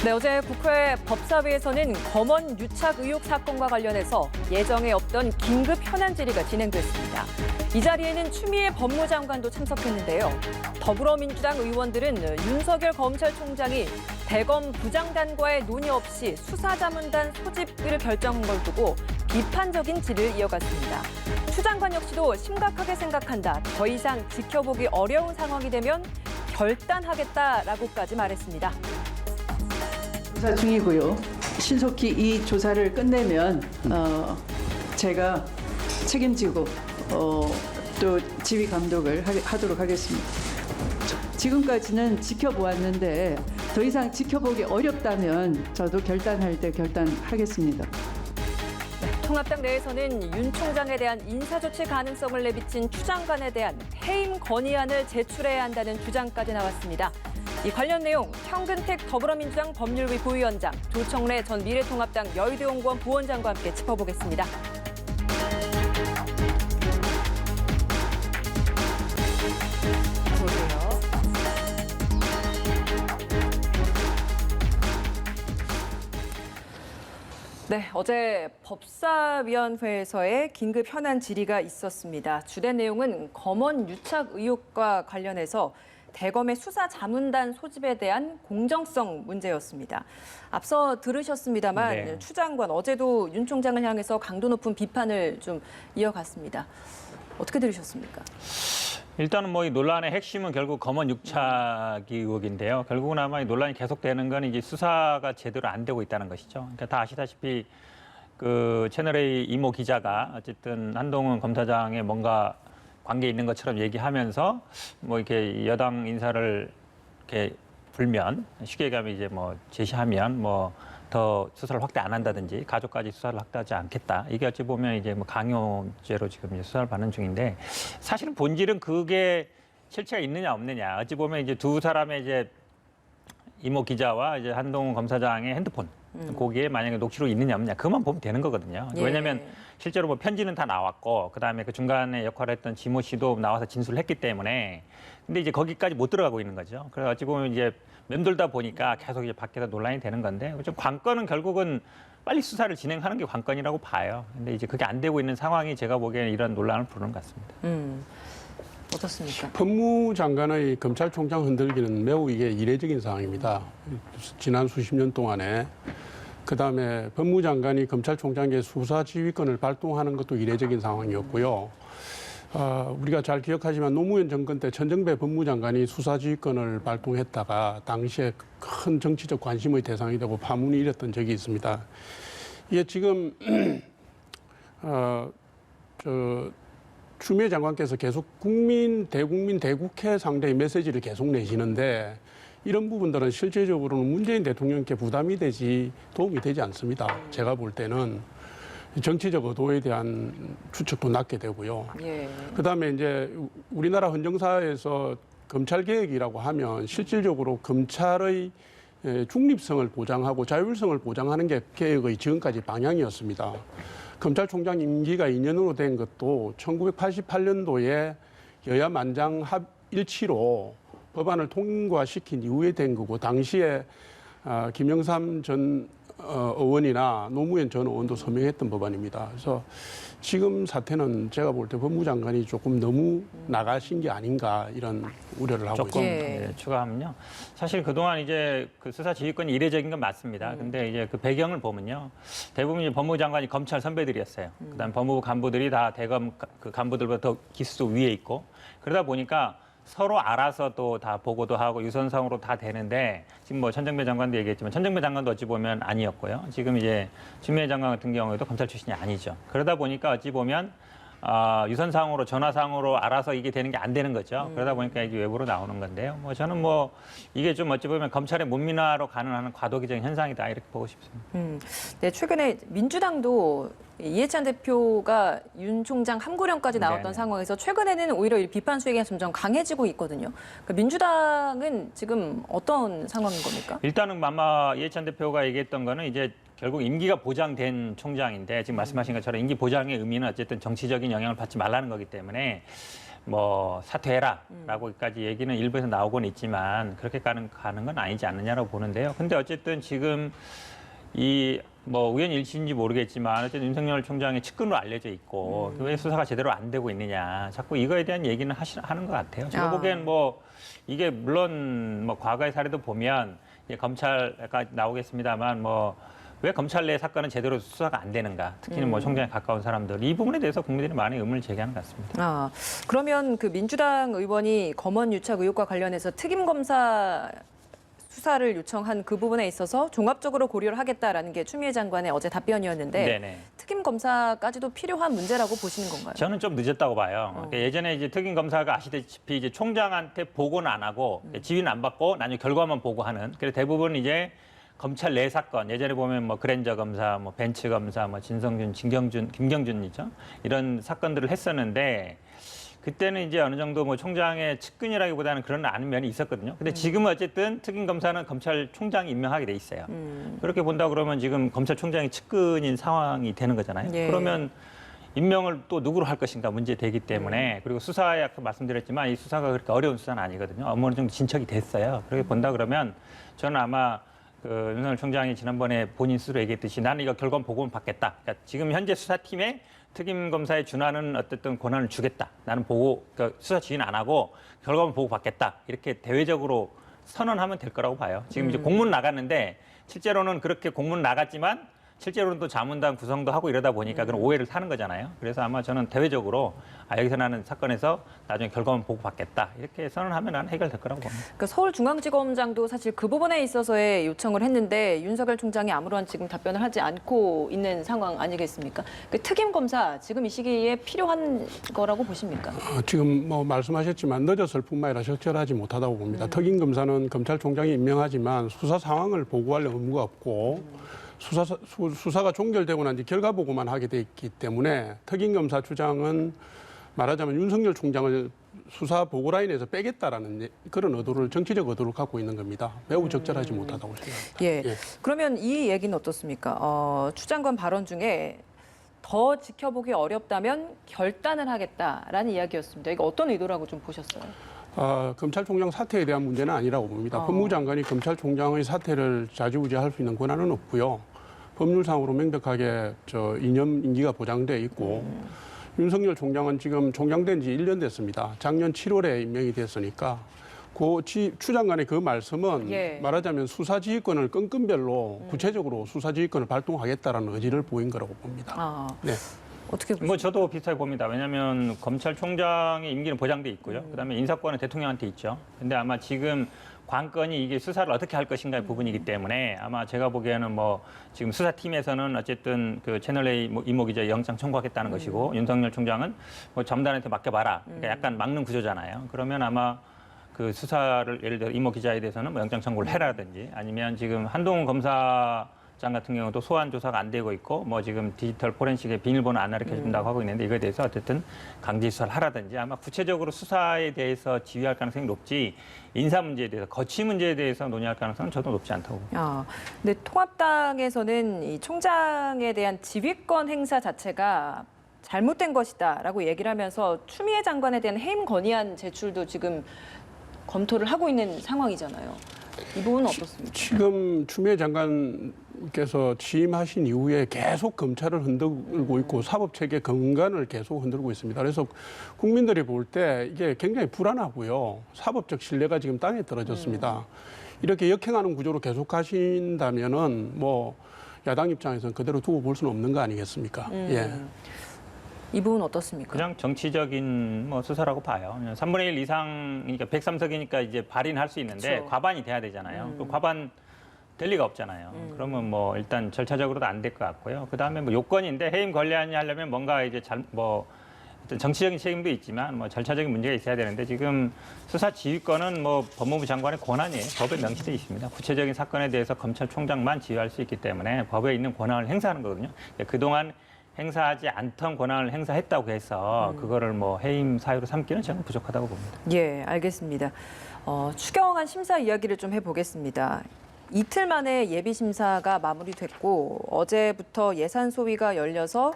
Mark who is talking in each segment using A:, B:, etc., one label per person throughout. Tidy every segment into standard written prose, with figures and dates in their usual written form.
A: 네, 어제 국회 법사위에서는 검언 유착 의혹 사건과 관련해서 예정에 없던 긴급 현안 질의가 진행됐습니다. 이 자리에는 추미애 법무장관도 참석했는데요. 더불어민주당 의원들은 윤석열 검찰총장이 대검 부장단과의 논의 없이 수사자문단 소집을 결정한 걸 두고 비판적인 질을 이어갔습니다. 추 장관 역시도 심각하게 생각한다. 더 이상 지켜보기 어려운 상황이 되면 결단하겠다라고까지 말했습니다.
B: 조사 중이고요. 신속히 이 조사를 끝내면 제가 책임지고 또 지휘 감독을 하도록 하겠습니다. 지금까지는 지켜보았는데 더 이상 지켜보기 어렵다면 저도 결단할 때 결단하겠습니다.
A: 통합당 내에서는 윤 총장에 대한 인사조치 가능성을 내비친 추 장관에 대한 해임 건의안을 제출해야 한다는 주장까지 나왔습니다. 이 관련 내용 현근택 더불어민주당 법률위 부위원장, 조청래 전 미래통합당 여의도연구원 부원장과 함께 짚어보겠습니다. 어서 오세요. 네, 어제 법사위원회에서의 긴급 현안 질의가 있었습니다. 주된 내용은 검언 유착 의혹과 관련해서 대검의 수사 자문단 소집에 대한 공정성 문제였습니다. 앞서 들으셨습니다만
C: 네.
A: 추 장관 어제도 윤 총장을 향해서 강도 높은 비판을 좀 이어갔습니다. 어떻게 들으셨습니까?
C: 일단은 뭐 이 논란의 핵심은 결국 검언 육착 의혹인데요. 결국은 아마 이 논란이 계속되는 건 이제 수사가 제대로 안 되고 있다는 것이죠. 그러니까 다 아시다시피 그 채널A 이모 기자가 어쨌든 한동훈 검사장에 뭔가 관계 있는 것처럼 얘기하면서 뭐 이렇게 여당 인사를 이렇게 불면 쉽게 얘기하면 이제 뭐 제시하면 뭐 더 수사를 확대 안 한다든지 가족까지 수사를 확대하지 않겠다. 이게 어찌 보면 이제 뭐 강요죄로 지금 이제 수사를 받는 중인데 사실은 본질은 그게 실체가 있느냐 없느냐. 어찌 보면 이제 두 사람의 이제 이모 기자와 이제 한동훈 검사장의 핸드폰 거기에 만약에 녹취록이 있느냐 없느냐 그것만 보면 되는 거거든요.
A: 예.
C: 왜냐하면 실제로 뭐 편지는 다 나왔고 그다음에 그 중간에 역할을 했던 지모 씨도 나와서 진술을 했기 때문에 근데 이제 거기까지 못 들어가고 있는 거죠. 그래서 어찌 보면 이제 맴돌다 보니까 계속 이제 밖에서 논란이 되는 건데 좀 관건은 결국은 빨리 수사를 진행하는 게 관건이라고 봐요. 근데 이제 그게 안 되고 있는 상황이 제가 보기에는 이런 논란을 부르는 것 같습니다.
A: 어떻습니까?
D: 법무장관의 검찰총장 흔들기는 매우 이게 이례적인 상황입니다. 지난 수십 년 동안에 그다음에 법무장관이 검찰총장의 수사지휘권을 발동하는 것도 이례적인 상황이었고요. 우리가 잘 기억하지만 노무현 정권 때 천정배 법무장관이 수사지휘권을 발동했다가 당시에 큰 정치적 관심의 대상이 되고 파문이 일었던 적이 있습니다. 이게 지금 추미애 장관께서 계속 대국민, 대국회 상대의 메시지를 계속 내시는데 이런 부분들은 실제적으로는 문재인 대통령께 부담이 되지 도움이 되지 않습니다. 제가 볼 때는 정치적 의도에 대한 추측도 낮게 되고요.
A: 예.
D: 그다음에 이제 우리나라 헌정사에서 검찰 개혁이라고 하면 실질적으로 검찰의 중립성을 보장하고 자율성을 보장하는 게 개혁의 지금까지 방향이었습니다. 검찰총장 임기가 2년으로 된 것도 1988년도에 여야 만장 합일치로 법안을 통과시킨 이후에 된 거고 당시에 김영삼 전 의원이나 노무현 전 의원도 서명했던 법안입니다. 그래서 지금 사태는 제가 볼 때 법무장관이 조금 너무 나가신 게 아닌가 이런 우려를 하고
C: 조금
D: 있습니다.
C: 추가하면요. 사실 그동안 이제 그 수사 지휘권이 이례적인 건 맞습니다. 근데 이제 그 배경을 보면요. 대부분 이제 법무장관이 검찰 선배들이었어요. 그다음 법무부 간부들이 다 대검 그 간부들보다 더 기수 위에 있고 그러다 보니까 서로 알아서 또 다 보고도 하고 유선상으로 다 되는데 지금 뭐 천정배 장관도 얘기했지만 천정배 장관도 어찌 보면 아니었고요. 지금 이제 추미애 장관 같은 경우에도 검찰 출신이 아니죠. 그러다 보니까 어찌 보면 유선상으로 전화상으로 알아서 이게 되는 게 안 되는 거죠. 그러다 보니까 이게 외부로 나오는 건데요. 뭐 저는 뭐 이게 좀 어찌 보면 검찰의 문민화로 가는 과도기적인 현상이다 이렇게 보고 싶습니다.
A: 네, 최근에 민주당도 이해찬 대표가 윤 총장 함구령까지 나왔던
C: 네네.
A: 상황에서 최근에는 오히려 이 비판 수위가 점점 강해지고 있거든요. 그러니까 민주당은 지금 어떤 상황인 겁니까?
C: 일단은 아마 이해찬 대표가 얘기했던 거는 이제 결국 임기가 보장된 총장인데 지금 말씀하신 것처럼 임기 보장의 의미는 어쨌든 정치적인 영향을 받지 말라는 거기 때문에 뭐 사퇴해라라고까지 얘기는 일부에서 나오곤 있지만 그렇게 가는 건 아니지 않느냐라고 보는데요. 근데 어쨌든 지금 이 뭐 우연 일치인지 모르겠지만 어쨌든 윤석열 총장의 측근으로 알려져 있고 왜 수사가 제대로 안 되고 있느냐 자꾸 이거에 대한 얘기는 하는 것 같아요. 제가 보기엔 뭐 이게 물론 뭐 과거의 사례도 보면 이제 검찰가 나오겠습니다만 뭐 왜 검찰 내 사건은 제대로 수사가 안 되는가? 특히는 뭐 총장에 가까운 사람들 이 부분에 대해서 국민들이 많이 의문을 제기하는 것 같습니다.
A: 그러면 그 민주당 의원이 검언 유착 의혹과 관련해서 특임 검사 수사를 요청한 그 부분에 있어서 종합적으로 고려를 하겠다라는 게 추미애 장관의 어제 답변이었는데
C: 네네.
A: 특임 검사까지도 필요한 문제라고 보시는 건가요?
C: 저는 좀 늦었다고 봐요. 그러니까 예전에 이제 특임 검사가 아시다시피 이제 총장한테 보고는 안 하고 지휘는 안 받고 나중에 결과만 보고하는. 그래서 대부분 이제 검찰 내 사건 예전에 보면 뭐 그랜저 검사, 뭐 벤츠 검사, 뭐 진성준, 김경준이죠. 이런 사건들을 했었는데 그때는 이제 어느 정도 뭐 총장의 측근이라기보다는 그런 아는 면이 있었거든요. 근데 지금은 어쨌든 특임 검사는 검찰총장이 임명하게 돼 있어요. 그렇게 본다 그러면 지금 검찰총장이 측근인 상황이 되는 거잖아요.
A: 예.
C: 그러면 임명을 또 누구로 할 것인가 문제되기 때문에 그리고 수사에 아까 말씀드렸지만 이 수사가 그렇게 어려운 수사는 아니거든요. 어느 정도 진척이 됐어요. 그렇게 본다 그러면 저는 아마 그 윤석열 총장이 지난번에 본인 스스로 얘기했듯이 나는 이거 결과만 보고는 받겠다. 그러니까 지금 현재 수사팀에 특임 검사에 준하는 어쨌든 권한을 주겠다. 나는 보고 그러니까 수사 지휘는 안 하고 결과만 보고 받겠다. 이렇게 대외적으로 선언하면 될 거라고 봐요. 지금 이제 공문 나갔는데 실제로는 그렇게 공문 나갔지만 실제로는 또 자문단 구성도 하고 이러다 보니까 그런 오해를 사는 거잖아요. 그래서 아마 저는 대외적으로 여기서 나는 사건에서 나중에 결과만 보고 받겠다. 이렇게 선언하면 나는 해결될 거라고 봅니다.
A: 그러니까 서울중앙지검장도 사실 그 부분에 있어서의 요청을 했는데 윤석열 총장이 아무런 지금 답변을 하지 않고 있는 상황 아니겠습니까? 그 특임 검사 지금 이 시기에 필요한 거라고 보십니까?
D: 지금 뭐 말씀하셨지만 늦었을 뿐만 아니라 적절하지 못하다고 봅니다. 특임 검사는 검찰총장이 임명하지만 수사 상황을 보고할 의무가 없고 수사가 종결되고 난 뒤 결과 보고만 하게 돼 있기 때문에 특임 검사 주장은 말하자면 윤석열 총장을 수사 보고 라인에서 빼겠다라는 그런 의도를 정치적 의도를 갖고 있는 겁니다. 매우 적절하지 못하다고 생각합니다.
A: 예. 그러면 이 얘기는 어떻습니까? 추 장관 발언 중에 더 지켜보기 어렵다면 결단을 하겠다라는 이야기였습니다. 이거 어떤 의도라고 좀 보셨어요?
D: 검찰총장 사퇴에 대한 문제는 아니라고 봅니다. 법무장관이 검찰총장의 사퇴를 좌지우지할 수 있는 권한은 없고요. 법률상으로 명백하게 이념 임기가 보장돼 있고 윤석열 총장은 지금 총장된 지 1년 됐습니다. 작년 7월에 임명이 됐으니까 추 장관의 그 말씀은 말하자면 수사지휘권을 건건별로 구체적으로 수사지휘권을 발동하겠다라는 의지를 보인 거라고 봅니다. 네.
A: 어떻게 보십니까?
C: 뭐 저도 비슷하게 봅니다. 왜냐하면 검찰총장의 임기는 보장돼 있고요. 그다음에 인사권은 대통령한테 있죠. 근데 아마 지금 관건이 이게 수사를 어떻게 할 것인가의 부분이기 때문에 아마 제가 보기에는 뭐 지금 수사팀에서는 어쨌든 그 채널A 이모 기자 영장 청구하겠다는 것이고 윤석열 총장은 뭐 전담한테 맡겨봐라. 그러니까 약간 막는 구조잖아요. 그러면 아마 그 수사를 예를 들어 이모 기자에 대해서는 뭐 영장 청구를 해라든지 아니면 지금 한동훈 검사장 같은 경우도 소환 조사가 안 되고 있고 뭐 지금 디지털 포렌식의 비밀번호 안 알려준다고 하고 있는데 이거에 대해서 어쨌든 강제 수사를 하라든지 아마 구체적으로 수사에 대해서 지휘할 가능성이 높지 인사 문제에 대해서 거취 문제에 대해서 논의할 가능성은 저도 높지 않다고 봅니다.
A: 근데 통합당에서는 이 총장에 대한 지휘권 행사 자체가 잘못된 것이다라고 얘기를 하면서 추미애 장관에 대한 해임 건의안 제출도 지금 검토를 하고 있는 상황이잖아요. 이 부분은 어떻습니까?
D: 지금 추미애 장관께서 취임하신 이후에 계속 검찰을 흔들고 있고 사법체계 근간을 계속 흔들고 있습니다. 그래서 국민들이 볼 때 이게 굉장히 불안하고요. 사법적 신뢰가 지금 땅에 떨어졌습니다. 이렇게 역행하는 구조로 계속 가신다면은 뭐 야당 입장에서는 그대로 두고 볼 수는 없는 거 아니겠습니까? 예.
A: 이 부분은 어떻습니까?
C: 그냥 정치적인 뭐 수사라고 봐요. 3분의 1 이상, 그러니까 103석이니까 이제 발의할 수 있는데
A: 그렇죠.
C: 과반이 돼야 되잖아요. 그 과반 될 리가 없잖아요. 그러면 뭐 일단 절차적으로도 안 될 것 같고요. 그 다음에 뭐 요건인데 해임 권리안이 하려면 뭔가 이제 어떤 정치적인 책임도 있지만 뭐 절차적인 문제가 있어야 되는데 지금 수사 지휘권은 뭐 법무부 장관의 권한이에요. 법에 명시되어 있습니다. 구체적인 사건에 대해서 검찰총장만 지휘할 수 있기 때문에 법에 있는 권한을 행사하는 거거든요. 그동안 행사하지 않던 권한을 행사했다고 해서 그거를 뭐 해임 사유로 삼기는 저는 부족하다고 봅니다.
A: 예, 알겠습니다. 추경안 심사 이야기를 좀 해보겠습니다. 이틀 만에 예비 심사가 마무리됐고 어제부터 예산 소위가 열려서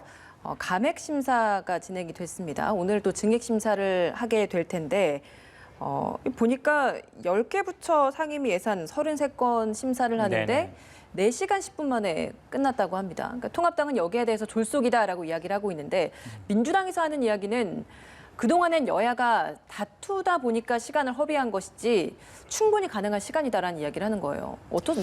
A: 감액 심사가 진행이 됐습니다. 오늘 또 증액 심사를 하게 될 텐데 보니까 10개 부처 상임위 예산 33건 심사를 하는데
C: 네네.
A: 4시간 10분 만에 끝났다고 합니다. 그러니까 통합당은 여기에 대해서 졸속이다라고 이야기를 하고 있는데 민주당에서 하는 이야기는 그동안엔 여야가 다투다 보니까 시간을 허비한 것이지 충분히 가능한 시간이다라는 이야기를 하는 거예요. 어떤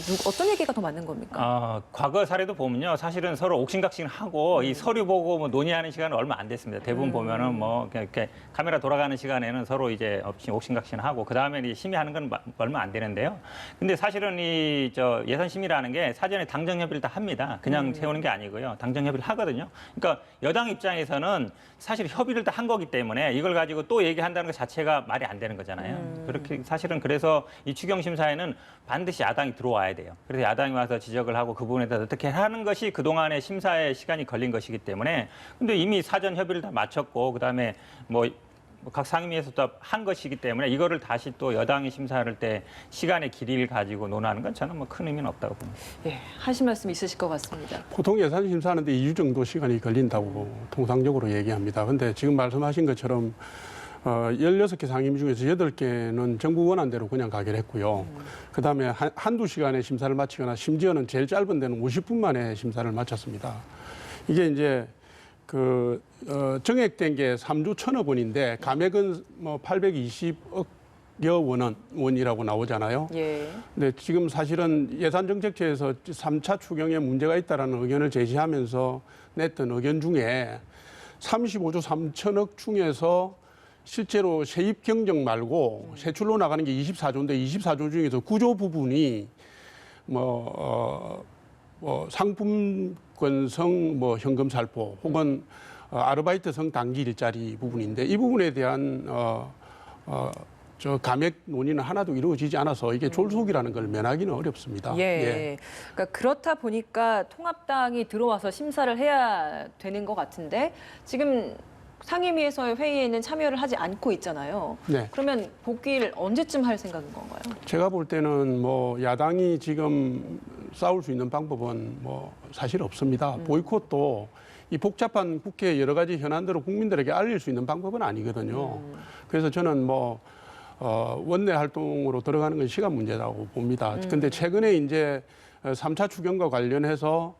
A: 얘기가 더 맞는 겁니까?
C: 과거 사례도 보면요, 사실은 서로 옥신각신하고 이 서류 보고 뭐 논의하는 시간은 얼마 안 됐습니다. 대부분 보면은 뭐 이렇게 카메라 돌아가는 시간에는 서로 이제 옥신각신하고 그 다음에 이제 심의하는 건 얼마 안 되는데요. 근데 사실은 이 예산 심의라는 게 사전에 당정 협의를 다 합니다. 그냥 세우는 게 아니고요, 당정 협의를 하거든요. 그러니까 여당 입장에서는 사실 협의를 다 한 거기 때문에 이걸 가지고 또 얘기한다는 것 자체가 말이 안 되는 거잖아요. 그렇게 사실은 그래서 이 추경 심사에는 반드시 야당이 들어와야 돼요. 그래서 야당이 와서 지적을 하고 그 부분에 대해서 어떻게 하는 것이 그동안의 심사에 시간이 걸린 것이기 때문에 근데 이미 사전 협의를 다 마쳤고 그다음에 뭐 각 상임위에서 또 한 것이기 때문에 이거를 다시 또 여당이 심사할 때 시간의 길이를 가지고 논하는 건 저는 뭐 큰 의미는 없다고 봅니다.
A: 예, 하실 말씀 있으실 것 같습니다.
D: 보통 예산 심사하는데 2주 정도 시간이 걸린다고 통상적으로 얘기합니다. 근데 지금 말씀하신 것처럼 16개 상임위 중에서 8개는 정부 원안대로 그냥 가결했고요. 그다음에 한두 시간에 심사를 마치거나 심지어는 제일 짧은 데는 50분 만에 심사를 마쳤습니다. 이게 이제 정액된 게 3조 1천억 원인데 감액은 뭐 820억여 원이라고 나오잖아요.
A: 예.
D: 근데 지금 사실은 예산정책처에서 3차 추경에 문제가 있다라는 의견을 제시하면서 냈던 의견 중에 35조 3천억 중에서 실제로 세입 경정 말고 세출로 나가는 게 24조인데 24조 중에서 9조 부분이 상품권성 현금 살포 혹은 아르바이트성 단기 일자리 부분인데 이 부분에 대한 감액 논의는 하나도 이루어지지 않아서 이게 졸속이라는 걸 면하기는 어렵습니다.
A: 예. 그러니까 그렇다 보니까 통합당이 들어와서 심사를 해야 되는 것 같은데 지금 상임위에서의 회의에는 참여를 하지 않고 있잖아요.
D: 네.
A: 그러면 복귀를 언제쯤 할 생각인 건가요?
D: 제가 볼 때는 야당이 지금 싸울 수 있는 방법은 사실 없습니다. 보이콧도 이 복잡한 국회 여러 가지 현안들을 국민들에게 알릴 수 있는 방법은 아니거든요. 그래서 저는 원내 활동으로 들어가는 건 시간 문제라고 봅니다. 근데 최근에 이제 3차 추경과 관련해서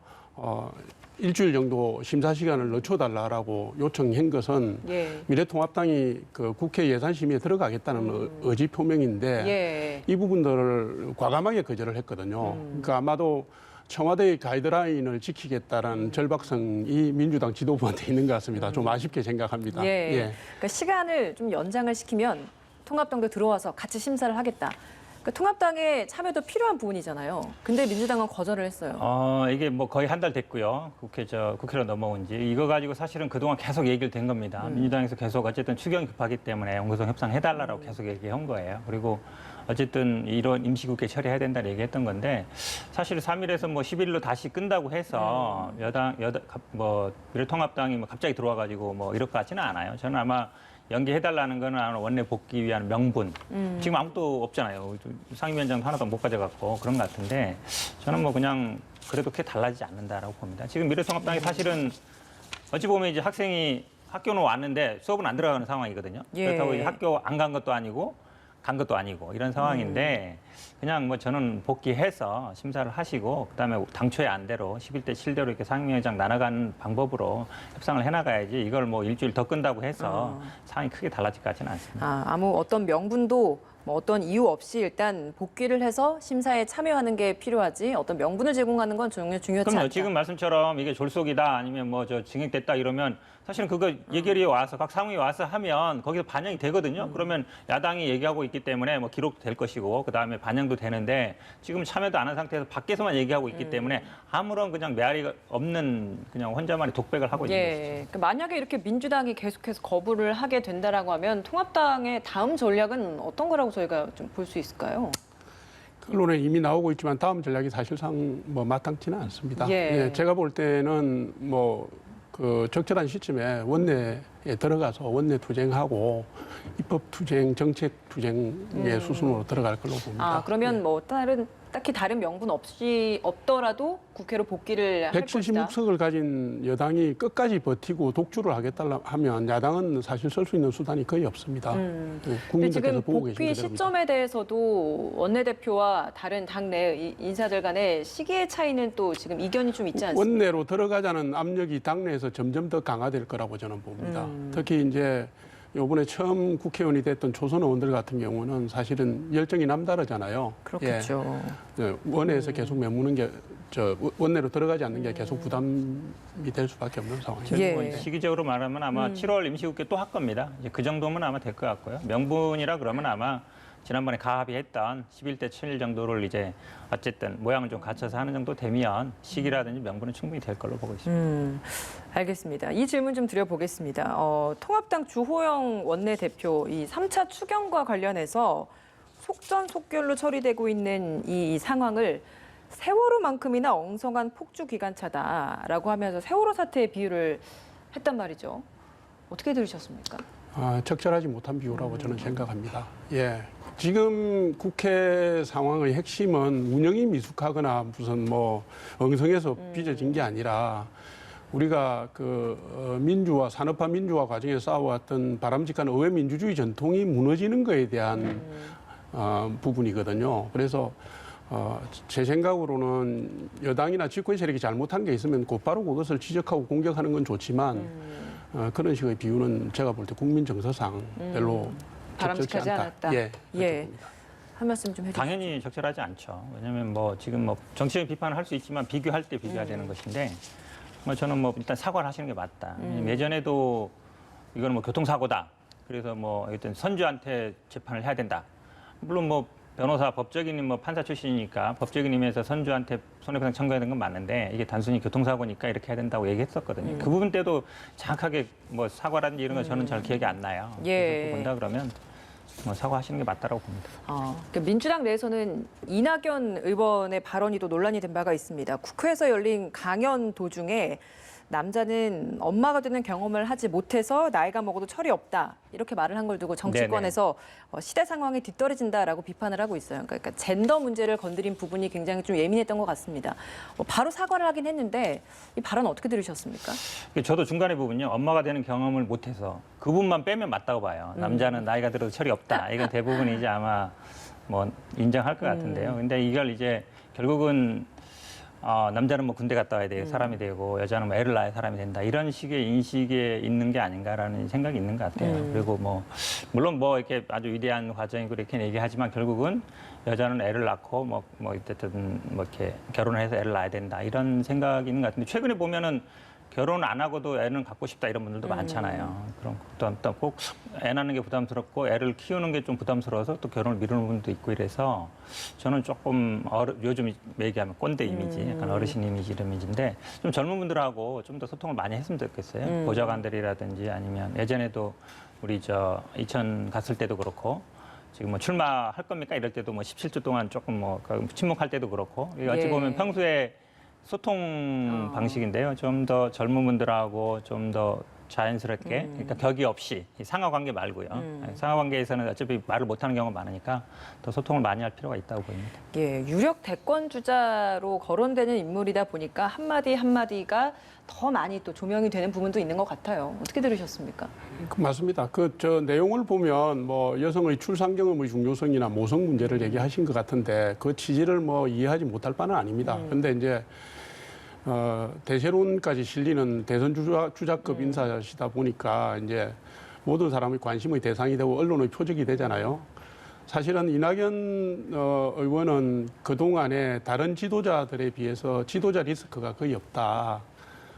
D: 일주일 정도 심사 시간을 늦춰달라고 요청한 것은 미래통합당이 국회 예산심의에 들어가겠다는 의지 표명인데 이 부분들을 과감하게 거절을 했거든요. 그러니까 아마도 청와대의 가이드라인을 지키겠다라는 절박성이 민주당 지도부한테 있는 것 같습니다. 좀 아쉽게 생각합니다.
A: 그러니까 시간을 좀 연장을 시키면 통합당도 들어와서 같이 심사를 하겠다. 그러니까 통합당의 참여도 필요한 부분이잖아요. 근데 민주당은 거절을 했어요.
C: 이게 거의 한 달 됐고요. 국회로 넘어온 지. 이거 가지고 사실은 그동안 계속 얘기를 된 겁니다. 민주당에서 계속 어쨌든 추경 급하기 때문에 연구성 협상해달라고 계속 얘기한 거예요. 그리고 어쨌든 이런 임시국회 처리해야 된다는 얘기했던 건데 사실 3일에서 10일로 다시 끈다고 해서 미래통합당이 갑자기 들어와가지고 이럴 것 같지는 않아요. 저는 아마 연기해달라는 거는 원내 복귀 위한 명분. 지금 아무도 없잖아요. 상임위원장도 하나도 못 가져갔고 그런 것 같은데 저는 그냥 그래도 그렇게 달라지지 않는다라고 봅니다. 지금 미래통합당이 사실은 어찌 보면 이제 학생이 학교는 왔는데 수업은 안 들어가는 상황이거든요. 그렇다고 이제 학교 안 간 것도 아니고 간 것도 아니고 이런 상황인데 그냥 저는 복귀해서 심사를 하시고 그다음에 당초의 안대로 11대 7대로 이렇게 상임위원장 나눠가는 방법으로 협상을 해나가야지 이걸 일주일 더 끈다고 해서 상황이 크게 달라질 것 같지는 않습니다.
A: 아무 어떤 명분도 어떤 이유 없이 일단 복귀를 해서 심사에 참여하는 게 필요하지 어떤 명분을 제공하는 건 전혀 중요하지 않다.
C: 그럼요. 지금 말씀처럼 이게 졸속이다 아니면 증액됐다 이러면 사실은 그거 예결위에 와서 각 상임위에 와서 하면 거기서 반영이 되거든요. 그러면 야당이 얘기하고 있기 때문에 기록될 것이고 그다음에 반영도 되는데 지금 참여도 안 한 상태에서 밖에서만 얘기하고 있기 때문에 아무런 그냥 메아리가 없는 그냥 혼자만의 독백을 하고 있는 것이죠.
A: 그러니까 만약에 이렇게 민주당이 계속해서 거부를 하게 된다라고 하면 통합당의 다음 전략은 어떤 거라고 저희가 좀 볼 수 있을까요?
D: 언론에 이미 나오고 있지만 다음 전략이 사실상 마땅치는 않습니다. 제가 볼 때는 적절한 시점에 원내에 들어가서 원내 투쟁하고 입법 투쟁, 정책 투쟁의 수순으로 들어갈 걸로 봅니다.
A: 그러면 다른 딱히 다른 명분 없더라도 국회로 복귀를 할 것이다.
D: 176석을 가진 여당이 끝까지 버티고 독주를 하겠다 하면 야당은 사실 쓸 수 있는 수단이 거의 없습니다.
A: 근데
D: 국민들께서
A: 지금
D: 보고
A: 복귀
D: 계신 대로입니다.
A: 시점에 대해서도 원내대표와 다른 당내 인사들 간의 시기의 차이는 또 지금 이견이 좀 있지 않습니까?
D: 원내로 들어가자는 압력이 당내에서 점점 더 강화될 거라고 저는 봅니다. 특히 이제 이번에 처음 국회의원이 됐던 초선 의원들 같은 경우는 사실은 열정이 남다르잖아요.
A: 그렇겠죠.
D: 예, 원내에서 계속 메무는 게 원내로 들어가지 않는 게 계속 부담이 될 수밖에 없는 상황이죠.
A: 예.
C: 뭐 시기적으로 말하면 아마 7월 임시국회 또 할 겁니다. 이제 그 정도면 아마 될 것 같고요. 명분이라 그러면 아마 지난번에 가합의했던 11대 7 정도를 이제 어쨌든 모양을 좀 갖춰서 하는 정도 되면 시기라든지 명분은 충분히 될 걸로 보고 있습니다.
A: 알겠습니다. 이 질문 좀 드려보겠습니다. 통합당 주호영 원내대표 이 3차 추경과 관련해서 속전속결로 처리되고 있는 이 상황을 세월호만큼이나 엉성한 폭주 기관차다라고 하면서 세월호 사태의 비유를 했단 말이죠. 어떻게 들으셨습니까?
D: 적절하지 못한 비유라고 저는 생각합니다. 예. 지금 국회 상황의 핵심은 운영이 미숙하거나 무슨 뭐 엉성해서 빚어진 게 아니라 우리가 민주화, 산업화 민주화 과정에 쌓아왔던 바람직한 의회 민주주의 전통이 무너지는 것에 대한 부분이거든요. 그래서 제 생각으로는 여당이나 집권 세력이 잘못한 게 있으면 곧바로 그것을 지적하고 공격하는 건 좋지만 그런 식의 비유는 제가 볼 때 국민 정서상 별로
A: 바람직하지 않았다.
D: 예.
A: 예. 한 말씀 좀 해주세요.
C: 당연히 적절하지 않죠. 왜냐하면 뭐 지금 뭐 정치적인 비판을 할 수 있지만 비교할 때 비교해야 되는 것인데 뭐 저는 뭐 일단 사과를 하시는 게 맞다. 예전에도 이거는 뭐 교통사고다. 그래서 뭐 어떤 선주한테 재판을 해야 된다. 물론 뭐 변호사, 법적인 뭐 판사 출신이니까 법적인 의미에서 선주한테 손해배상 청구해야 되는 건 맞는데 이게 단순히 교통사고니까 이렇게 해야 된다고 얘기했었거든요. 그 부분 때도 정확하게 뭐 사과라든지 이런 거 저는 잘 기억이 안 나요.
A: 예.
C: 그래서 본다 그러면 뭐 사과하시는 게 맞다라고 봅니다.
A: 그러니까 민주당 내에서는 이낙연 의원의 발언이 또 논란이 된 바가 있습니다. 국회에서 열린 강연 도중에 남자는 엄마가 되는 경험을 하지 못해서 나이가 먹어도 철이 없다. 이렇게 말을 한 걸 두고 정치권에서 시대 상황에 뒤떨어진다라고 비판을 하고 있어요. 그러니까 젠더 문제를 건드린 부분이 굉장히 좀 예민했던 것 같습니다. 바로 사과를 하긴 했는데 이 발언 어떻게 들으셨습니까?
C: 저도 중간에 부분요. 엄마가 되는 경험을 못해서 그 부분만 빼면 맞다고 봐요. 남자는 나이가 들어도 철이 없다. 이건 대부분 이제 아마 뭐 인정할 것 같은데요. 근데 이걸 이제 결국은 남자는 뭐 군대 갔다 와야 돼 사람이 되고 여자는 뭐 애를 낳아야 사람이 된다 이런 식의 인식에 있는 게 아닌가라는 생각이 있는 것 같아요. 그리고 뭐 물론 뭐 이렇게 아주 위대한 과정이고 이렇게 얘기하지만 결국은 여자는 애를 낳고 뭐 어쨌든 뭐 이렇게 결혼을 해서 애를 낳아야 된다 이런 생각이 있는 것 같은데 최근에 보면은 결혼 안 하고도 애는 갖고 싶다 이런 분들도 많잖아요. 그런 것도 꼭 애 낳는 게 부담스럽고 애를 키우는 게 좀 부담스러워서 또 결혼을 미루는 분도 있고 이래서 저는 조금 요즘 얘기하면 꼰대 이미지, 약간 어르신 이미지 이런 이미지인데 좀 젊은 분들하고 좀 더 소통을 많이 했으면 좋겠어요. 보좌관들이라든지 아니면 예전에도 우리 2000 갔을 때도 그렇고 지금 뭐 출마할 겁니까 이럴 때도 뭐 17주 동안 조금 뭐 침묵할 때도 그렇고 어찌 보면 평소에 소통 방식인데요. 좀 더 젊은 분들하고 좀 더 자연스럽게, 그러니까 격이 없이 상하관계 말고요. 상하관계에서는 어차피 말을 못하는 경우가 많으니까 더 소통을 많이 할 필요가 있다고 보입니다.
A: 예, 유력 대권 주자로 거론되는 인물이다 보니까 한마디 한마디가 더 많이 또 조명이 되는 부분도 있는 것 같아요. 어떻게 들으셨습니까?
D: 맞습니다. 내용을 보면 뭐 여성의 출산 경험의 중요성이나 모성 문제를 얘기하신 것 같은데 그 취지를 뭐 이해하지 못할 바는 아닙니다. 그런데 이제 대세론까지 실리는 대선 주자급 인사시다 보니까 이제 모든 사람의 관심의 대상이 되고 언론의 표적이 되잖아요. 사실은 이낙연 의원은 그동안에 다른 지도자들에 비해서 지도자 리스크가 거의 없다.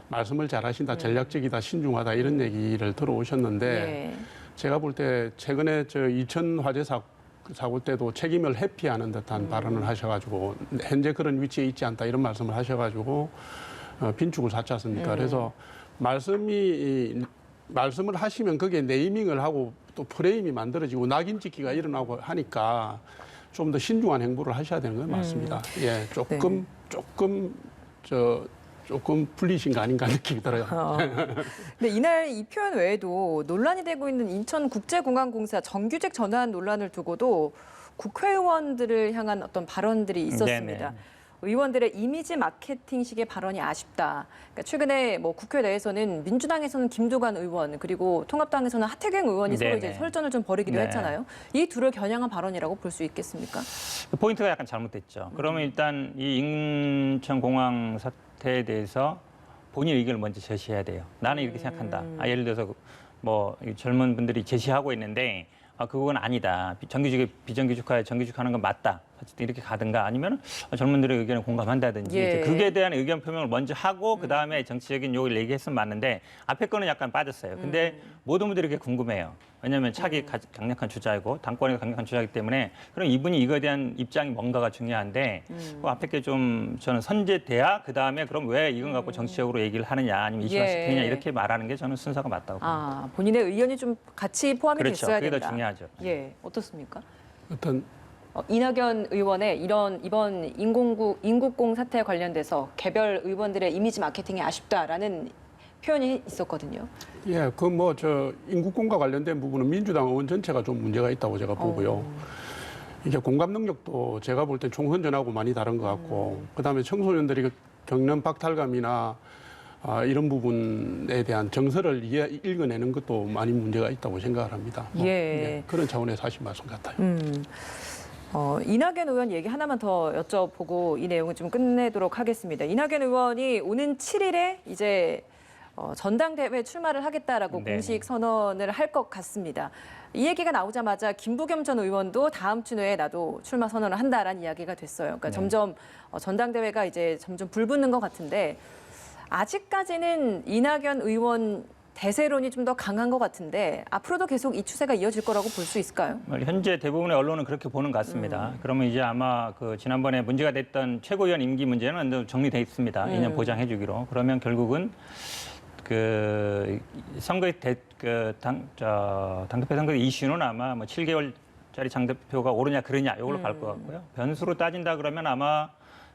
D: 말씀을 잘하신다, 전략적이다, 신중하다 이런 얘기를 들어오셨는데
A: 예.
D: 제가 볼 때 최근에 이천 화재 사고 때도 책임을 회피하는 듯한 발언을 하셔가지고 현재 그런 위치에 있지 않다 이런 말씀을 하셔가지고 빈축을 샀지 않습니까? 그래서 말씀을 하시면 그게 네이밍을 하고 또 프레임이 만들어지고 낙인 찍기가 일어나고 하니까 좀 더 신중한 행보를 하셔야 되는 건 맞습니다. 예, 조금 풀리신 거 아닌가 느낌이 들어요.
A: 근데 이날 이 표현 외에도 논란이 되고 있는 인천국제공항공사 정규직 전환 논란을 두고도 국회의원들을 향한 어떤 발언들이 있었습니다.
C: 네네.
A: 의원들의 이미지 마케팅식의 발언이 아쉽다. 그러니까 최근에 뭐 국회 내에서는 민주당에서는 김두관 의원 그리고 통합당에서는 하태경 의원이 서로 이제
C: 네네.
A: 설전을 좀 벌이기도
C: 네.
A: 했잖아요. 이 둘을 겨냥한 발언이라고 볼 수 있겠습니까?
C: 그 포인트가 약간 잘못됐죠. 그러면 일단 이 인천공항 사태에 대해서 본인 의견을 먼저 제시해야 돼요. 나는 이렇게 생각한다. 예를 들어서 뭐 젊은 분들이 제시하고 있는데 그건 아니다. 정규직에 비정규직화에 정규직화하는 건 맞다. 어쨌든 이렇게 가든가 아니면 젊은들의 의견에 공감한다든지
A: 예.
C: 이제 그게 대한 의견 표명을 먼저 하고 그다음에 정치적인 요구를 얘기했으면 맞는데 앞에 거는 약간 빠졌어요. 근데 모든 분들이 그게 궁금해요. 왜냐하면 차기 강력한 주자이고 당권이 강력한 주자이기 때문에 그럼 이분이 이거에 대한 입장이 뭔가가 중요한데 그 앞에 게 좀 저는 선제돼야 그다음에 그럼 왜 이건 갖고 정치적으로 얘기를 하느냐 아니면 이슈화시키느냐
A: 예.
C: 이렇게 말하는 게 저는 순서가 맞다고 봅니다.
A: 본인의 의견이 좀 같이 포함이
C: 그렇죠.
A: 됐어야
C: 그게 더
A: 된다.
C: 중요하죠.
A: 예, 어떻습니까?
D: 어떤
A: 이낙연 의원의 이번 인국공 사태에 관련돼서 개별 의원들의 이미지 마케팅이 아쉽다라는 표현이 있었거든요.
D: 예, 그 뭐 저 인국공과 관련된 부분은 민주당 의원 전체가 좀 문제가 있다고 제가 보고요. 이게 공감 능력도 제가 볼 땐 총선전하고 많이 다른 것 같고, 그다음에 청소년들이 그 경련 박탈감이나 이런 부분에 대한 정서를 읽어내는 것도 많이 문제가 있다고 생각을 합니다.
A: 예.
D: 그런 차원에서 하신 말씀 같아요.
A: 이낙연 의원 얘기 하나만 더 여쭤보고 이 내용을 좀 끝내도록 하겠습니다. 이낙연 의원이 오는 7일에 이제 전당대회 출마를 하겠다라고
C: 네.
A: 공식 선언을 할 것 같습니다. 이 얘기가 나오자마자 김부겸 전 의원도 다음 주 내에 나도 출마 선언을 한다라는 이야기가 됐어요. 그러니까
C: 네.
A: 점점 전당대회가 이제 점점 불붙는 것 같은데 아직까지는 이낙연 의원 대세론이 좀 더 강한 것 같은데 앞으로도 계속 이 추세가 이어질 거라고 볼 수 있을까요?
C: 현재 대부분의 언론은 그렇게 보는 것 같습니다. 그러면 이제 아마 그 지난번에 문제가 됐던 최고위원 임기 문제는 정리돼 있습니다. 2년 보장해주기로. 그러면 결국은 그 선거의 당대표 선거 이슈는 아마 뭐 7개월짜리 당대표가 오르냐 그러냐 이걸로 갈 것 같고요. 변수로 따진다 그러면 아마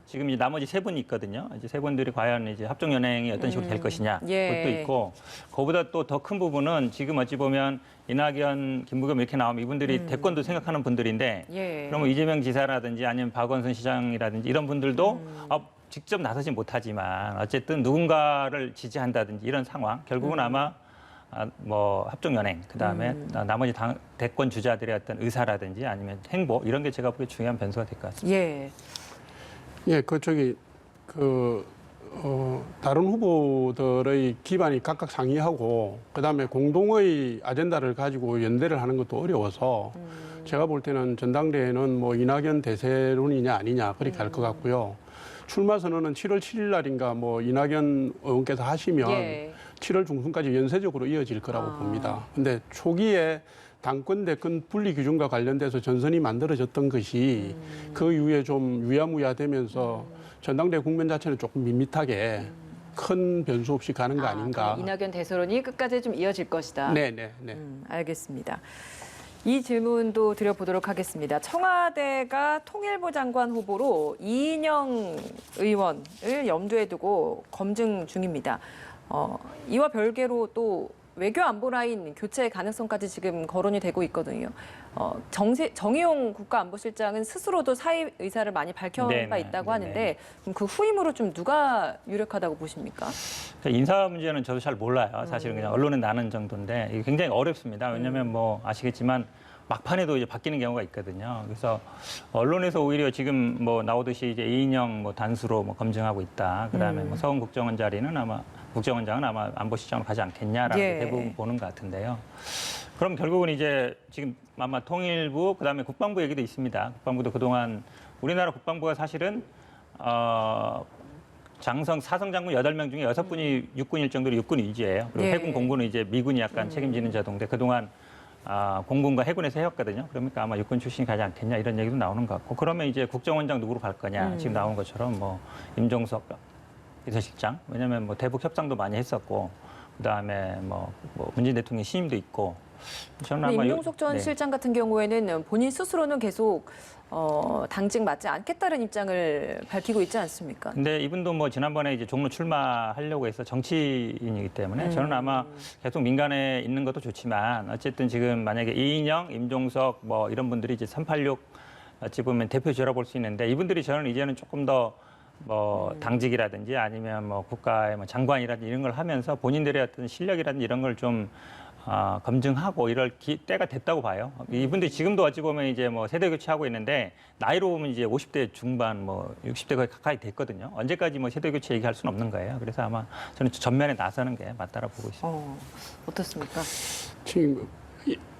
C: 지금 이제 나머지 세 분이 있거든요. 이제 세 분들이 과연 이제 합종 연행이 어떤 식으로 될 것이냐
A: 예.
C: 그것도 있고, 그보다 또 더 큰 부분은 지금 어찌 보면 이낙연, 김부겸 이렇게 나오면 이분들이 대권도 생각하는 분들인데,
A: 예.
C: 그러면 이재명 지사라든지 아니면 박원순 시장이라든지 이런 분들도 직접 나서지 못하지만 어쨌든 누군가를 지지한다든지 이런 상황, 결국은 아마 뭐 합종 연행, 그다음에 나머지 대권 주자들의 어떤 의사라든지 아니면 행보 이런 게 제가 보기에 중요한 변수가 될 것 같습니다.
A: 예.
D: 예, 다른 후보들의 기반이 각각 상이하고 그다음에 공동의 아젠다를 가지고 연대를 하는 것도 어려워서 제가 볼 때는 전당대회는 뭐 이낙연 대세론이냐 아니냐 그렇게 할 것 같고요. 출마 선언은 7월 7일 날인가 뭐 이낙연 의원께서 하시면
A: 예.
D: 7월 중순까지 연쇄적으로 이어질 거라고 봅니다. 근데 초기에 당권 대권 분리 기준과 관련돼서 전선이 만들어졌던 것이 그 이후에 좀 유야무야되면서 전당대회 국면 자체는 조금 밋밋하게 큰 변수 없이 가는 거 아닌가.
A: 그럼 이낙연 대세론이 끝까지 좀 이어질 것이다.
D: 네.
A: 알겠습니다. 이 질문도 드려보도록 하겠습니다. 청와대가 통일부 장관 후보로 이인영 의원을 염두에 두고 검증 중입니다. 이와 별개로 또 외교 안보 라인 교체 가능성까지 지금 거론이 되고 있거든요. 정의용 국가안보실장은 스스로도 사의 의사를 많이 밝힌 바 있다고 하는데 그럼 그 후임으로 좀 누가 유력하다고 보십니까?
C: 인사 문제는 저도 잘 몰라요. 사실은 그냥 언론에 나는 정도인데 이게 굉장히 어렵습니다. 왜냐하면 뭐 아시겠지만 막판에도 이제 바뀌는 경우가 있거든요. 그래서 언론에서 오히려 지금 뭐 나오듯이 이제 이인영 뭐 단수로 뭐 검증하고 있다. 그다음에 뭐 서훈 국정원장은 아마 안보실장으로 가지 않겠냐라고
A: 예.
C: 대부분 보는 것 같은데요. 그럼 결국은 이제 지금 아마 통일부 그다음에 국방부 얘기도 있습니다. 국방부도 그동안 우리나라 국방부가 사실은 사성 장군 8명 중에 6분이 육군일 정도로 육군 위주예요. 그리고
A: 예.
C: 해군 공군은 이제 미군이 약간 책임지는 자동인데 그동안 공군과 해군에서 해왔거든요. 그러니까 아마 육군 출신이 가지 않겠냐 이런 얘기도 나오는 것 같고, 그러면 이제 국정원장 누구로 갈 거냐 지금 나오는 것처럼 뭐 임종석 비서실장, 왜냐하면 뭐 대북 협상도 많이 했었고 그다음에 뭐 문재인 대통령 신임도 있고. 저는 아마
A: 임종석 전 실장 같은 경우에는 본인 스스로는 계속 당직 맞지 않겠다는 입장을 밝히고 있지 않습니까?
C: 근데 이분도 뭐 지난번에 이제 종로 출마하려고 해서 정치인이기 때문에 저는 아마 계속 민간에 있는 것도 좋지만 어쨌든 지금 만약에 이인영, 임종석 뭐 이런 분들이 이제 386 어찌 보면 대표주라 볼 수 있는데 이분들이 저는 이제는 조금 더 뭐 당직이라든지 아니면 뭐 국가의 뭐 장관이라든지 이런 걸 하면서 본인들의 어떤 실력이라든지 이런 걸 좀 검증하고 이럴 때가 됐다고 봐요. 이분들이 지금도 어찌 보면 이제 뭐 세대 교체하고 있는데 나이로 보면 이제 50대 중반 뭐 60대 거의 가까이 됐거든요. 언제까지 뭐 세대 교체 얘기할 수는 없는 거예요. 그래서 아마 저는 전면에 나서는 게 맞다라고 보고 있습니다.
A: 어떻습니까?
D: 지금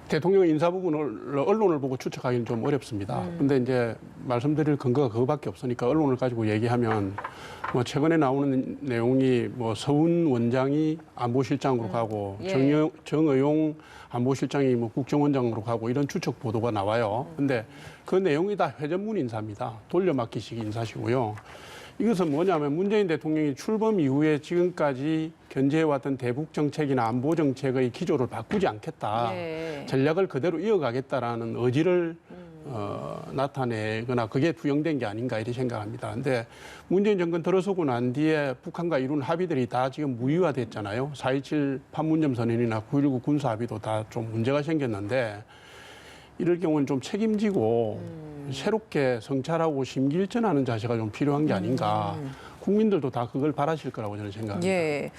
D: 대통령 인사 부분을 언론을 보고 추측하기는 좀 어렵습니다. 근데 이제 말씀드릴 근거가 그거밖에 없으니까 언론을 가지고 얘기하면 뭐 최근에 나오는 내용이 뭐 서훈 원장이 안보실장으로 가고
A: 예.
D: 정의용 안보실장이 뭐 국정원장으로 가고 이런 추측 보도가 나와요. 근데 그 내용이 다 회전문 인사입니다. 돌려막기식 인사시고요. 이것은 뭐냐면 문재인 대통령이 출범 이후에 지금까지 견제해왔던 대북 정책이나 안보 정책의 기조를 바꾸지 않겠다.
A: 예.
D: 전략을 그대로 이어가겠다라는 의지를 나타내거나 그게 투영된 게 아닌가 이렇게 생각합니다. 근데 문재인 정권 들어서고 난 뒤에 북한과 이룬 합의들이 다 지금 무의화됐잖아요. 4.27 판문점 선언이나 9.19 군사 합의도 다 좀 문제가 생겼는데 이럴 경우는 좀 책임지고 새롭게 성찰하고 심기일전하는 자세가 좀 필요한 게 아닌가. 국민들도 다 그걸 바라실 거라고 저는 생각합니다.
A: 예.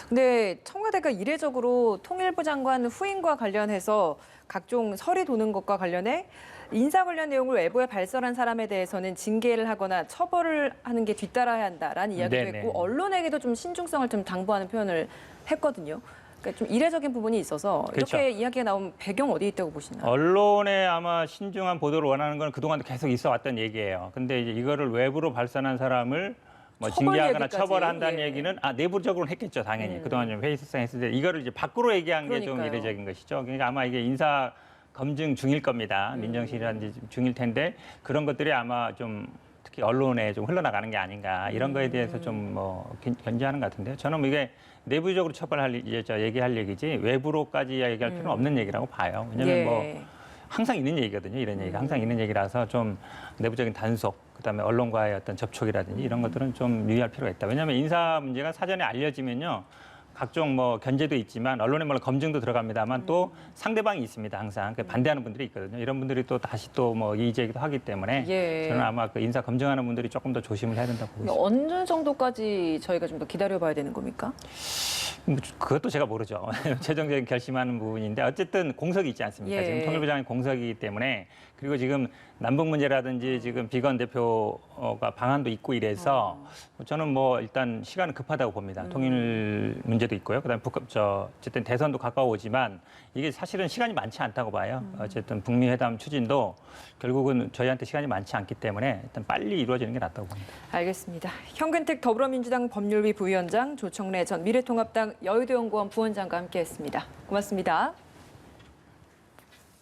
A: 근데 청와대가 이례적으로 통일부 장관 후임과 관련해서 각종 설이 도는 것과 관련해 인사 관련 내용을 외부에 발설한 사람에 대해서는 징계를 하거나 처벌을 하는 게 뒤따라야 한다라는 이야기도
C: 네네.
A: 했고 언론에게도 좀 신중성을 좀 당부하는 표현을 했거든요. 그러니까 좀 이례적인 부분이 있어서
C: 그렇죠.
A: 이렇게 이야기가 나온 배경 어디에 있다고 보시나요?
C: 언론에 아마 신중한 보도를 원하는 건 그동안 계속 있어 왔던 얘기예요. 근데 이제 이거를 외부로 발산한 사람을 뭐
A: 처벌
C: 징계하거나
A: 얘기까지.
C: 처벌한다는
A: 예.
C: 얘기는 내부적으로는 했겠죠, 당연히. 그동안 좀 회의성에 했을 때 이거를 이제 밖으로 얘기한 게 좀
A: 그러니까요.
C: 이례적인 것이죠. 그러니까 아마 이게 인사 검증 중일 겁니다. 민정실이라든지 중일 텐데 그런 것들이 아마 좀 특히 언론에 좀 흘러나가는 게 아닌가 이런 거에 대해서 좀 뭐 견제하는 것 같은데요. 저는 뭐 이게 내부적으로 처벌할 얘기할 얘기지 외부로까지 얘기할 필요는 없는 얘기라고 봐요. 왜냐하면
A: 예.
C: 뭐 항상 있는 얘기거든요. 이런 얘기가 항상 있는 얘기라서 좀 내부적인 단속, 그다음에 언론과의 어떤 접촉이라든지 이런 것들은 좀 유의할 필요가 있다. 왜냐하면 인사 문제가 사전에 알려지면요. 각종 뭐 견제도 있지만 언론에 물론 검증도 들어갑니다만 또 상대방이 있습니다. 항상 반대하는 분들이 있거든요. 이런 분들이 또 다시 또 뭐 이의제기도 하기 때문에
A: 예.
C: 저는 아마 그 인사 검증하는 분들이 조금 더 조심을 해야 된다고 보고 있습니다.
A: 어느 정도까지 저희가 좀 더 기다려봐야 되는 겁니까?
C: 그것도 제가 모르죠. 최종적인 결심하는 부분인데 어쨌든 공석이 있지 않습니까?
A: 예.
C: 지금 통일부 장관이 공석이기 때문에 그리고 지금 남북 문제라든지 지금 비건 대표가 방안도 있고 이래서 저는 뭐 일단 시간은 급하다고 봅니다. 통일 문제도 있고요. 그다음에 어쨌든 대선도 가까워오지만 이게 사실은 시간이 많지 않다고 봐요. 어쨌든 북미 회담 추진도 결국은 저희한테 시간이 많지 않기 때문에 일단 빨리 이루어지는 게 낫다고 봅니다.
A: 알겠습니다. 현근택 더불어민주당 법률위 부위원장, 조청래 전 미래통합당 여의도연구원 부원장과 함께했습니다. 고맙습니다.